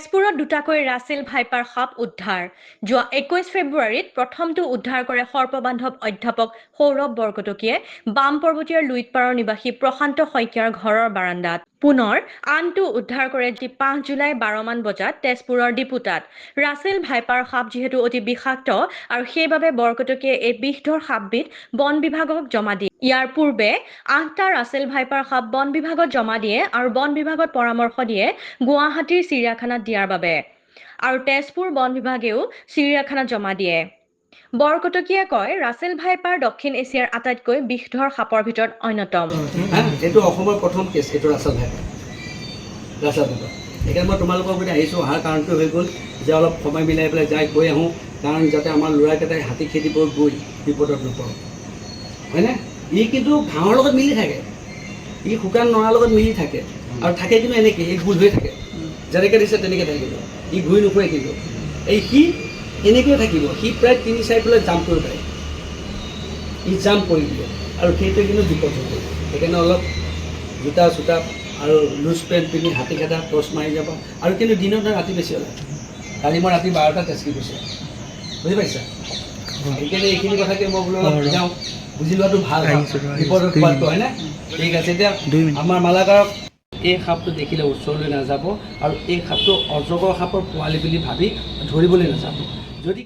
তেজপুৰত দুটাকৈ Russell viper সাপ উদ্ধাৰ। যোৱা 21 ফেব্ৰুৱাৰীত প্ৰথমটো উদ্ধাৰ কৰে সৰ্পবান্ধৱ অধ্যাপক সৌৰভ বৰকটকীয়ে বাম পৰ্বতীয়াৰ লুইতপাৰৰ নিবাসী প্ৰশান্ত শইকীয়াৰ ঘৰৰ বাৰাণ্ডাত। পুনৰ আনটো উদ্ধাৰ কৰে 5 জুলাই 12 মান বজাত তেজপুৰৰ ডিপুতাত। ৰাছেল ভাইপাৰ সাপ যিহেতু অতি বিষাক্ত আৰু সেইবাবে বৰকটকীয়ে এই বিষধৰ সাপবিধ বন বিভাগক জমা দিয়ে। ইয়াৰ পূৰ্বে 8টা ৰাছেল ভাইপাৰ সাপ বন বিভাগত জমা দিয়ে আৰু বন বিভাগত পৰামৰ্শ দিয়ে গুৱাহাটীৰ চিৰিয়াখানাত দিয়াৰ বাবে আৰু তেজপুৰ বন বিভাগেও চিৰিয়াখানাত জমা দিয়ে। বৰকটকীয়ে কয়, ৰাছেল ভাইপাৰ দক্ষিণ এছিয়াৰ আটাইতকৈ বিষধৰ সাপৰ ভিতৰত অন্যতম। এইটো অসমৰ প্ৰথম কেছ, এইটো ৰাছেল ভাইপাৰ। সেইকাৰণে মই তোমালোকৰ প্ৰতি আহিছোঁ। অহাৰ কাৰণটো হৈ গ'ল যে অলপ সময় মিলাই পেলাই যাই গৈ আহোঁ, কাৰণ যাতে আমাৰ ল'ৰাকেইটাই হাতী খেদিবোৰ গৈ বিপদত নপৰক, হয়নে? ই কিন্তু ঘাঁহৰ লগত মিলি থাকে, ই শুকান নৰাৰ লগত মিলি থাকে আৰু থাকে কিন্তু এনেকৈ এই গোল হৈ থাকে, যেনেকৈ দিছে তেনেকৈ থাকিব, ই ঘূৰি নুফুৰে। কিন্তু সি এনেকৈ থাকিব, সি প্ৰায় 3-4 ফুলত জাম্প কৰিব পাৰে, ই জাম্প কৰি দিব আৰু সেইটোৱে কিন্তু বিপদ হ'ব। সেইকাৰণে অলপ জোতা চোতা আৰু লুজ পেণ্ট পিন্ধি হাতী খেদা টৰ্চ মাৰি যাব। আৰু কিন্তু দিনত ৰাতি বেছি ওলায়। কালি মই ৰাতি 12টাত তেজকি গৈছোঁ, বুজি পাইছা? সেইকাৰণে এইখিনি কথাকে মই বোলো অলপ বুজাওঁ, বুজি লোৱাটো ভাল, বিপদত পোৱাটো, হয়নে? ঠিক আছে, এতিয়া আমাৰ মালাকাৰক এই সাপটো দেখিলে ওচৰলৈ নাযাব আৰু এই সাপটো অজগৰ সাপৰ পোৱালি বুলি ভাবি ধৰিবলৈ নাযাব। যদি